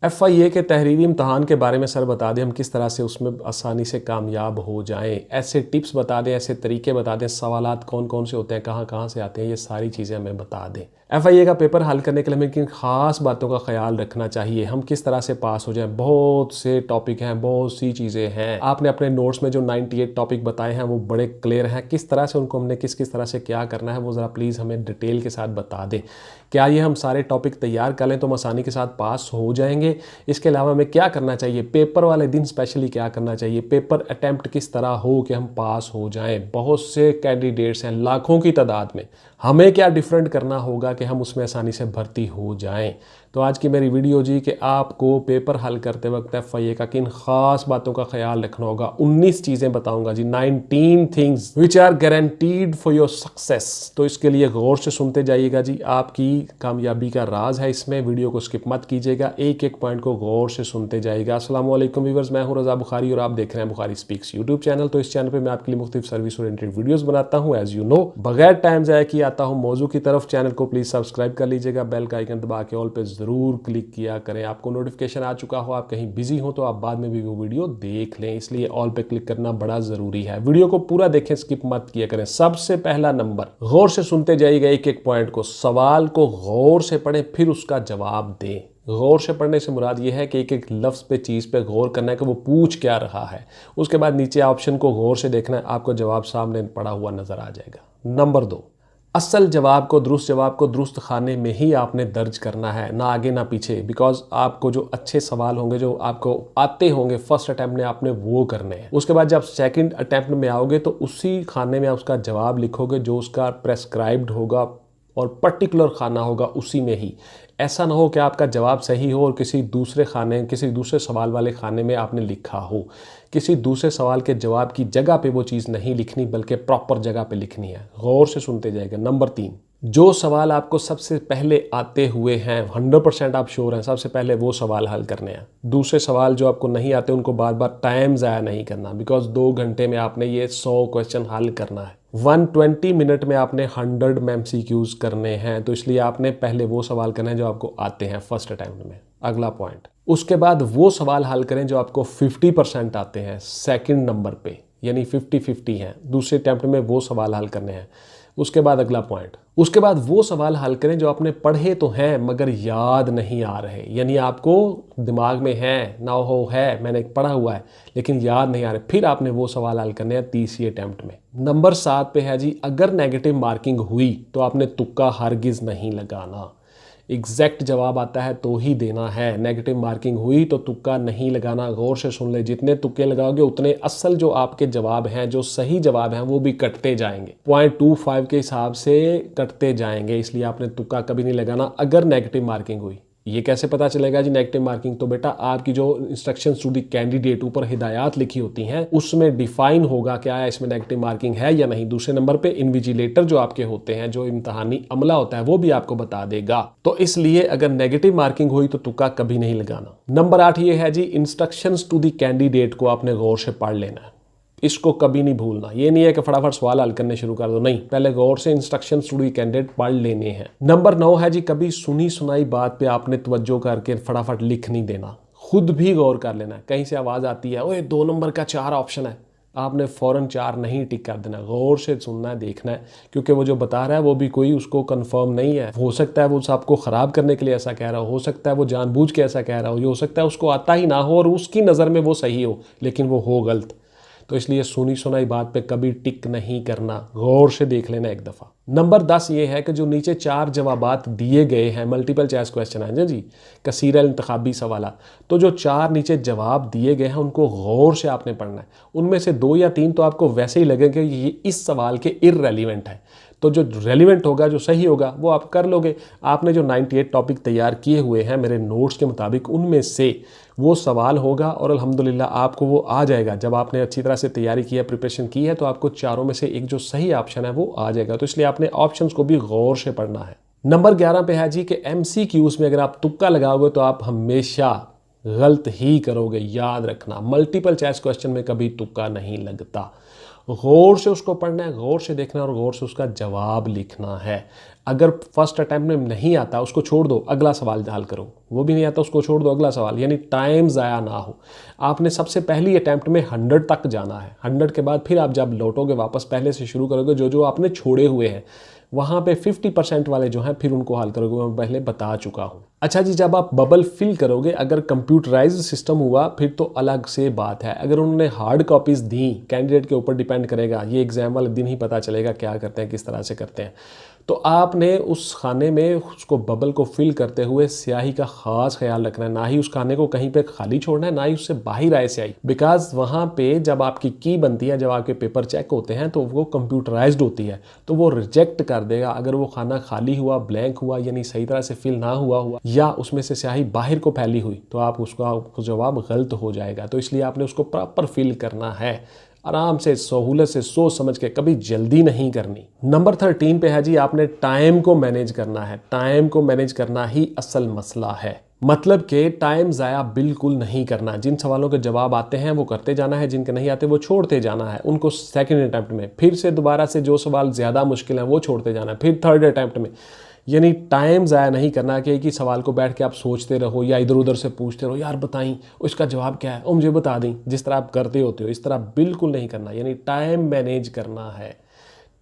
FIA के तहरीरी इम्तहान के बारे में सर बता दें हम किस तरह से उसमें आसानी से कामयाब हो जाएं, ऐसे टिप्स बता दें, ऐसे तरीके बता दें, सवालात कौन कौन से होते हैं, कहाँ कहाँ से आते हैं, ये सारी चीज़ें हमें बता दें। FIA का पेपर हल करने के लिए हमें किन खास बातों का ख्याल रखना चाहिए, हम किस तरह से पास हो जाएं। बहुत से टॉपिक हैं, बहुत सी चीज़ें हैं। आपने अपने नोट्स में जो 98 टॉपिक बताए हैं वो बड़े क्लियर हैं, किस तरह से उनको हमने किस किस तरह से क्या करना है वो ज़रा प्लीज़ हमें डिटेल के साथ बता दें। क्या ये हम सारे टॉपिक तैयार कर लें तो हम आसानी के साथ पास हो जाएंगे। इसके अलावा हमें क्या करना चाहिए, पेपर वाले दिन स्पेशली क्या करना चाहिए, पेपर अटैम्प्ट किस तरह हो कि हम पास हो जाएं। बहुत से कैंडिडेट्स हैं लाखों की तादाद में, हमें क्या डिफरेंट करना होगा कि हम उसमें आसानी से भर्ती हो जाएं। तो आज की मेरी वीडियो जी कि आपको पेपर हल करते वक्त FIA का किन खास बातों का ख्याल रखना होगा, 19 चीज़ें बताऊंगा जी, 19 things which are guaranteed for your success. तो इसके लिए गौर से सुनते जाइएगा जी, आपकी कामयाबी का राज है इसमें। वीडियो को स्किप मत कीजिएगा, एक एक पॉइंट को गौर से सुनते जाइएगा। अस्सलाम वालेकुम व्यूअर्स, मैं हूं रज़ा बुखारी और आप देख रहे हैं बुखारी स्पीक्स यूट्यूब चैनल। तो इस चैनल पर मैं आपके लिए मुख्तलिफ सर्विस ओरिएंटेड वीडियोज़ बनाता हूँ। एज यू नो, बगैर टाइम ज़ाया किए आता हूँ मौजू की तरफ। चैनल को प्लीज़ सब्सक्राइब कर लीजिएगा, बेल का आइकन दबा के ऑल पे ज़रूर क्लिक किया करें। आपको नोटिफिकेशन आ चुका हो, आप कहीं बिजी हो तो आप बाद में भी वो वीडियो देख लें, इसलिए ऑल पे क्लिक करना बड़ा ज़रूरी है। वीडियो को पूरा देखें, स्किप मत किया करें। सबसे पहला नंबर, गौर से सुनते जाइएगा एक एक पॉइंट को, सवाल को गौर से पढ़ें फिर उसका जवाब दें। गौर से पढ़ने से मुराद ये है कि एक एक लफ्ज़ पे, चीज़ पे गौर करना है कि वो पूछ क्या रहा है। उसके बाद नीचे ऑप्शन को गौर से देखना है, आपको जवाब सामने पड़ा हुआ नजर आ जाएगा। नंबर 2, असल जवाब को, दुरुस्त खाने में ही आपने दर्ज करना है, ना आगे ना पीछे। बिकॉज आपको जो अच्छे सवाल होंगे, जो आपको आते होंगे फर्स्ट अटैम्प्ट में, आपने वो करने हैं। उसके बाद जब सेकंड अटैम्प्ट में आओगे तो उसी खाने में आप उसका जवाब लिखोगे जो उसका प्रेस्क्राइब्ड होगा और पर्टिकुलर खाना होगा उसी में ही। ऐसा ना हो कि आपका जवाब सही हो और किसी दूसरे सवाल वाले खाने में आपने लिखा हो। किसी दूसरे सवाल के जवाब की जगह पे वो चीज़ नहीं लिखनी, बल्कि प्रॉपर जगह पे लिखनी है। गौर से सुनते जाएगा। नंबर 3, जो सवाल आपको सबसे पहले आते हुए हैं, 100% आप श्योर हैं, सबसे पहले वो सवाल हल करने हैं। दूसरे सवाल जो आपको नहीं आते उनको बार बार टाइम ज़ाया नहीं करना, बिकॉज 2 घंटे में आपने ये 100 क्वेश्चन हल करना है। 120 मिनट में आपने 100 MCQs करने हैं, तो इसलिए आपने पहले वो सवाल करने हैं जो आपको आते हैं फर्स्ट अटैम्प्ट में। अगला पॉइंट, उसके बाद वो सवाल हल करें जो आपको 50% आते हैं सेकंड नंबर पे, यानी 50-50 हैं। दूसरे अटैम्प्ट में वो सवाल हल करने हैं। उसके बाद अगला पॉइंट, उसके बाद वो सवाल हल करें जो आपने पढ़े तो हैं मगर याद नहीं आ रहे, यानी आपको दिमाग में है ना हो, है मैंने पढ़ा हुआ है लेकिन याद नहीं आ रहे, फिर आपने वो सवाल हल करने हैं तीसरी अटैम्प्ट में। नंबर 7 पे है जी, अगर नेगेटिव मार्किंग हुई तो आपने तुक्का हरगिज़ नहीं लगाना। एग्जैक्ट जवाब आता है तो ही देना है। नेगेटिव मार्किंग हुई तो तुक्का नहीं लगाना। गौर से सुन ले, जितने तुक्के लगाओगे उतने असल जो आपके जवाब हैं, जो सही जवाब हैं, वो भी कटते जाएंगे, 0.25 के हिसाब से कटते जाएंगे। इसलिए आपने तुक्का कभी नहीं लगाना अगर नेगेटिव मार्किंग हुई। ये कैसे पता चलेगा जी नेगेटिव मार्किंग? तो बेटा आपकी जो इंस्ट्रक्शन टू द कैंडिडेट ऊपर हिदायत लिखी होती हैं उसमें डिफाइन होगा क्या है इसमें नेगेटिव मार्किंग है या नहीं। दूसरे नंबर पे इन्विजिलेटर जो आपके होते हैं, जो इम्तहानी अमला होता है, वो भी आपको बता देगा। तो इसलिए अगर नेगेटिव मार्किंग हुई तो तुक्का कभी नहीं लगाना। नंबर 8 ये है जी, इंस्ट्रक्शन टू द कैंडिडेट को आपने गौर से पढ़ लेना है। इसको कभी नहीं भूलना। ये नहीं है कि फटाफट सवाल हल करने शुरू कर दो, नहीं, पहले गौर से इंस्ट्रक्शन स्टूडी कैंडिडेट पढ़ लेने हैं। नंबर 9 है जी, कभी सुनी सुनाई बात पे आपने तवज्जो करके फटाफट लिख नहीं देना, खुद भी गौर कर लेना है। कहीं से आवाज़ आती है, ओए 2 नंबर का 4 ऑप्शन है, आपने फ़ौरन 4 नहीं टिक कर देना, गौर से सुनना है, देखना है, क्योंकि वो जो बता रहा है वो भी कोई उसको कंफर्म नहीं है। हो सकता है वो आपको ख़राब करने के लिए ऐसा कह रहा हो सकता है वो जानबूझ के ऐसा कह रहा हो सकता है उसको आता ही ना हो और उसकी नज़र में वो सही हो लेकिन वो हो गलत। तो इसलिए सुनी सुनाई बात पे कभी टिक नहीं करना, गौर से देख लेना एक दफ़ा। नंबर 10 ये है कि जो नीचे 4 जवाबात दिए गए हैं, मल्टीपल चॉइस क्वेश्चन है जी, कसीर इंतखाबी सवाल, तो जो 4 नीचे जवाब दिए गए हैं उनको गौर से आपने पढ़ना है। उनमें से 2 या 3 तो आपको वैसे ही लगेंगे ये इस सवाल के इररेलीवेंट है, तो जो रेलिवेंट होगा, जो सही होगा, वो आप कर लोगे। आपने जो 98 टॉपिक तैयार किए हुए हैं मेरे नोट्स के मुताबिक, उनमें से वो सवाल होगा और अल्हम्दुलिल्लाह आपको वो आ जाएगा। जब आपने अच्छी तरह से तैयारी की है, प्रिपरेशन की है, तो आपको 4 में से एक जो सही ऑप्शन है वो आ जाएगा। तो इसलिए आपने ऑप्शंस को भी गौर से पढ़ना है। नंबर 11 पे है जी कि MCQs में अगर आप तुक्का लगाओगे तो आप हमेशा गलत ही करोगे, याद रखना। मल्टीपल चॉइस क्वेश्चन में कभी तुक्का नहीं लगता। गौर से उसको पढ़ना है, गौर से देखना है और गौर से उसका जवाब लिखना है। अगर फर्स्ट अटैम्प्ट में नहीं आता उसको छोड़ दो, अगला सवाल हल करो। वो भी नहीं आता उसको छोड़ दो, अगला सवाल। यानी टाइम ज़ाया ना हो। आपने सबसे पहली अटैम्प्ट में 100 तक जाना है। 100 के बाद फिर आप जब लौटोगे वापस पहले से शुरू करोगे, जो जो आपने छोड़े हुए हैं वहाँ पे 50% वाले जो हैं फिर उनको हल करोगे, मैं पहले बता चुका हूँ। अच्छा जी, जब आप बबल फिल करोगे, अगर कंप्यूटराइज्ड सिस्टम हुआ फिर तो अलग से बात है। अगर उन्होंने हार्ड कॉपीज़ दी, कैंडिडेट के ऊपर डिपेंड करेगा, ये एग्ज़ाम वाले दिन ही पता चलेगा क्या करते हैं, किस तरह से करते हैं। तो आपने उस खाने में उसको बबल को फिल करते हुए स्याही का ख़ास ख्याल रखना है। ना ही उस खाने को कहीं पे खाली छोड़ना है, ना ही उससे बाहर आए स्याही। बिकॉज वहाँ पे जब आपकी की बनती है, जब आपके पेपर चेक होते हैं तो वो कंप्यूटराइज्ड होती है, तो वो रिजेक्ट कर देगा। अगर वो खाना खाली हुआ, ब्लैंक हुआ, यानी सही तरह से फिल ना हुआ या उसमें से स्याही बाहर को फैली हुई, तो आप उसका जवाब गलत हो जाएगा। तो इसलिए आपने उसको प्रॉपर फिल करना है, आराम से, सहूलत से, सोच समझ के, कभी जल्दी नहीं करनी। नंबर 13 पे है जी, आपने टाइम को मैनेज करना है। टाइम को मैनेज करना ही असल मसला है। मतलब कि टाइम ज़ाया बिल्कुल नहीं करना। जिन सवालों के जवाब आते हैं वो करते जाना है, जिनके नहीं आते वो छोड़ते जाना है। उनको सेकंड अटैम्प्ट में फिर से दोबारा से जो सवाल ज़्यादा मुश्किल है वो छोड़ते जाना है, फिर थर्ड अटैम्प्ट में। यानी टाइम ज़ाया नहीं करना कि एक ही सवाल को बैठ के आप सोचते रहो या इधर उधर से पूछते रहो, यार बताई उसका जवाब क्या है, और मुझे बता दें, जिस तरह आप करते होते हो इस तरह बिल्कुल नहीं करना। यानी टाइम मैनेज करना है,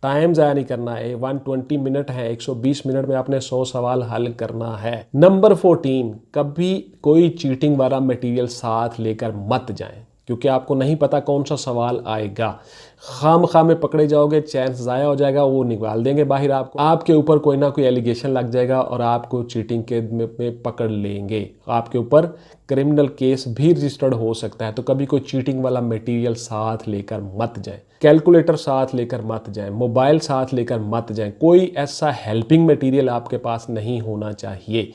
टाइम ज़ाया नहीं करना है। 120 मिनट है, 120 मिनट में आपने 100 सवाल हल करना है। नंबर 14, कभी कोई चीटिंग वाला मटेरियल साथ लेकर मत जाएं, क्योंकि आपको नहीं पता कौन सा सवाल आएगा। खाम में पकड़े जाओगे, चांस ज़ाया हो जाएगा, वो निकाल देंगे बाहर आपको, आपके ऊपर कोई ना कोई एलिगेशन लग जाएगा और आपको चीटिंग के में पकड़ लेंगे, आपके ऊपर क्रिमिनल केस भी रजिस्टर्ड हो सकता है। तो कभी कोई चीटिंग वाला मटेरियल साथ लेकर मत जाएं, कैलकुलेटर साथ लेकर मत जाएं, मोबाइल साथ लेकर मत जाएं। कोई ऐसा हेल्पिंग मटेरियल आपके पास नहीं होना चाहिए।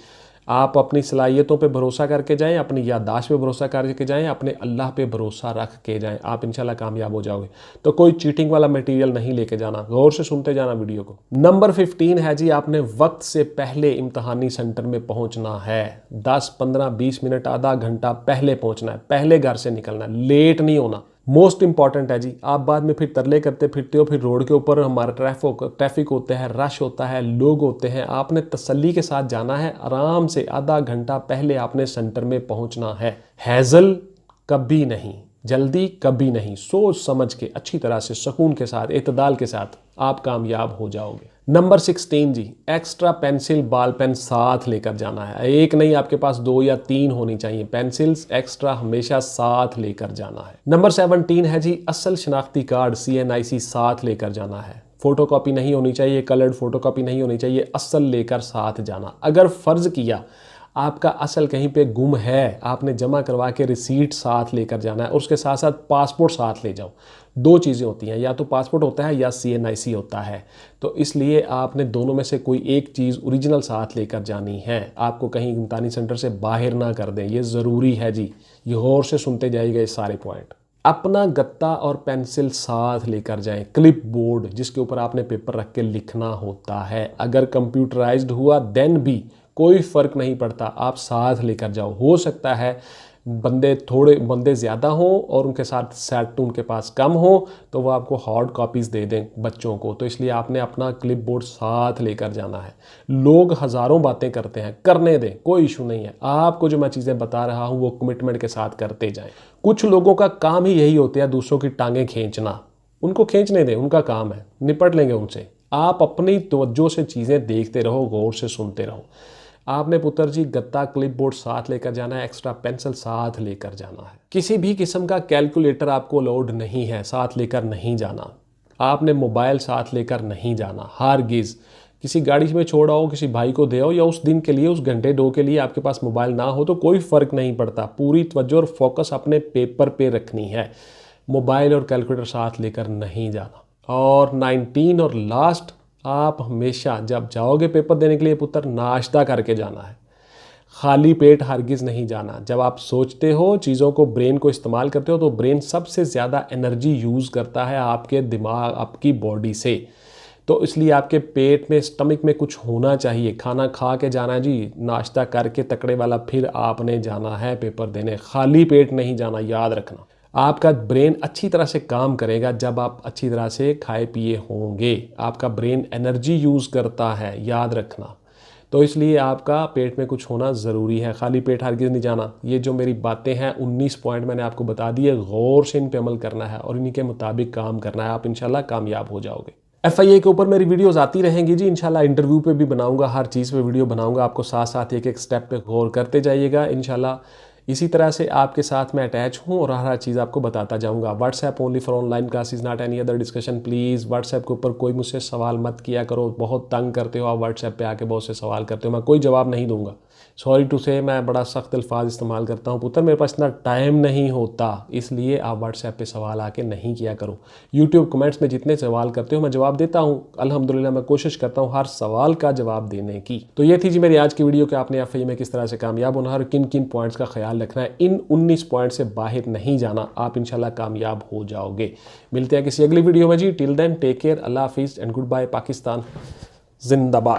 आप अपनी सलाहियतों पे भरोसा करके जाएं, अपनी याददाश्त पे भरोसा करके जाएं, अपने अल्लाह पे भरोसा रख के जाएं, आप इंशाल्लाह कामयाब हो जाओगे। तो कोई चीटिंग वाला मटेरियल नहीं लेके जाना, गौर से सुनते जाना वीडियो को। नंबर 15 है जी, आपने वक्त से पहले इम्तहानी सेंटर में पहुंचना है। 10, 15, 20 मिनट, आधा घंटा पहले पहुंचना है, पहले घर से निकलना है, लेट नहीं होना। मोस्ट इंपॉर्टेंट है जी। आप बाद में फिर तरले करते फिरते हो, फिर रोड के ऊपर हमारा ट्रैफिक होता है, रश होता है, लोग होते हैं। आपने तसल्ली के साथ जाना है, आराम से आधा घंटा पहले आपने सेंटर में पहुंचना है। हैजल कभी नहीं, जल्दी कभी नहीं, सोच समझ के अच्छी तरह से, सुकून के साथ, इत्तेदाल के साथ आप कामयाब हो जाओगे। नंबर 16 जी, एक्स्ट्रा पेंसिल, बॉल पेन साथ लेकर जाना है। एक नहीं, आपके पास 2 या 3 होनी चाहिए पेंसिल्स, एक्स्ट्रा हमेशा साथ लेकर जाना है। नंबर 17 है जी, असल शनाख्ती कार्ड CNIC साथ लेकर जाना है। फोटोकॉपी नहीं होनी चाहिए, कलर्ड फोटोकॉपी नहीं होनी चाहिए, असल लेकर साथ जाना। अगर फ़र्ज़ किया आपका असल कहीं पे गुम है, आपने जमा करवा के रिसीट साथ लेकर जाना है, और उसके साथ साथ पासपोर्ट साथ ले जाओ। 2 चीज़ें होती हैं, या तो पासपोर्ट होता है या CNIC होता है। तो इसलिए आपने दोनों में से कोई एक चीज़ ओरिजिनल साथ लेकर जानी है। आपको कहीं इम्तहानी सेंटर से बाहर ना कर दें, ये ज़रूरी है जी। ये गौर से सुनते जाइएगा ये सारे पॉइंट। अपना गत्ता और पेंसिल साथ लेकर जाएं, क्लिप बोर्ड जिसके ऊपर आपने पेपर रख के लिखना होता है। अगर कंप्यूटराइज्ड हुआ देन भी कोई फ़र्क नहीं पड़ता, आप साथ लेकर जाओ। हो सकता है बंदे ज़्यादा हों और उनके साथ सेट उनके पास कम हो, तो वो आपको हार्ड कॉपीज़ दे दें बच्चों को। तो इसलिए आपने अपना क्लिप बोर्ड साथ लेकर जाना है। लोग हज़ारों बातें करते हैं, करने दें, कोई इशू नहीं है। आपको जो मैं चीज़ें बता रहा हूँ वो कमिटमेंट के साथ करते जाएं। कुछ लोगों का काम ही यही होता है, दूसरों की टांगें खींचना। उनको खींचने दें, उनका काम है, निपट लेंगे उनसे। आप अपनी तवज्जो से चीज़ें देखते रहो, गौर से सुनते रहो। आपने पुत्र जी गत्ता, क्लिप बोर्ड साथ लेकर जाना है, एक्स्ट्रा पेंसिल साथ लेकर जाना है। किसी भी किस्म का कैलकुलेटर आपको लोड नहीं है, साथ लेकर नहीं जाना। आपने मोबाइल साथ लेकर नहीं जाना, हरगिज़। किसी गाड़ी में छोड़ा हो, किसी भाई को दे हो, या उस दिन के लिए, उस घंटे 2 के लिए आपके पास मोबाइल ना हो तो कोई फ़र्क नहीं पड़ता। पूरी तवज्जो और फोकस अपने पेपर पे रखनी है। मोबाइल और कैलकुलेटर साथ लेकर नहीं जाना। और 19 और लास्ट, आप हमेशा जब जाओगे पेपर देने के लिए पुत्र, नाश्ता करके जाना है। खाली पेट हरगिज़ नहीं जाना। जब आप सोचते हो, चीज़ों को, ब्रेन को इस्तेमाल करते हो, तो ब्रेन सबसे ज़्यादा एनर्जी यूज़ करता है आपके दिमाग, आपकी बॉडी से। तो इसलिए आपके पेट में, स्टमक में कुछ होना चाहिए। खाना खा के जाना है जी, नाश्ता करके तकड़े वाला, फिर आपने जाना है पेपर देने। खाली पेट नहीं जाना, याद रखना। आपका ब्रेन अच्छी तरह से काम करेगा जब आप अच्छी तरह से खाए पिए होंगे। आपका ब्रेन एनर्जी यूज़ करता है, याद रखना। तो इसलिए आपका पेट में कुछ होना ज़रूरी है, खाली पेट हरगिज़ नहीं जाना। ये जो मेरी बातें हैं 19 पॉइंट मैंने आपको बता दिए, गौर से इन पे अमल करना है और इन्हीं के मुताबिक काम करना है, आप इंशाल्लाह कामयाब हो जाओगे। FIA के ऊपर मेरी वीडियोस आती रहेंगी जी, इंशाल्लाह इंटरव्यू पे भी बनाऊंगा, हर चीज़ पे वीडियो बनाऊंगा, आपको साथ साथ एक एक स्टेप पे गौर करते जाइएगा इंशाल्लाह। इसी तरह से आपके साथ मैं अटैच हूँ और हर चीज़ आपको बताता जाऊँगा। WhatsApp only for online classes, not any other discussion. Please WhatsApp के ऊपर कोई मुझसे सवाल मत किया करो, बहुत तंग करते हो आप, व्हाट्सएप पे आके बहुत से सवाल करते हो, मैं कोई जवाब नहीं दूंगा। सॉरी टू से, मैं बड़ा सख्त अल्फाज इस्तेमाल करता हूँ पुत्र, मेरे पास इतना टाइम नहीं होता, इसलिए आप व्हाट्सएप पे सवाल आके नहीं किया करो। यूट्यूब कमेंट्स में जितने सवाल करते हो मैं जवाब देता हूँ, अल्हम्दुलिल्लाह मैं कोशिश करता हूँ हर सवाल का जवाब देने की। तो ये थी जी मेरी आज की वीडियो कि आपने FIA में किस तरह से कामयाब होना है और किन किन पॉइंट्स का ख्याल रखना है। इन 19 पॉइंट से बाहर नहीं जाना, आप इंशाल्लाह कामयाब हो जाओगे। मिलते हैं किसी अगली वीडियो में जी, टिल देन टेक केयर, अल्लाह हाफिज़ एंड गुड बाय। पाकिस्तान जिंदाबाद।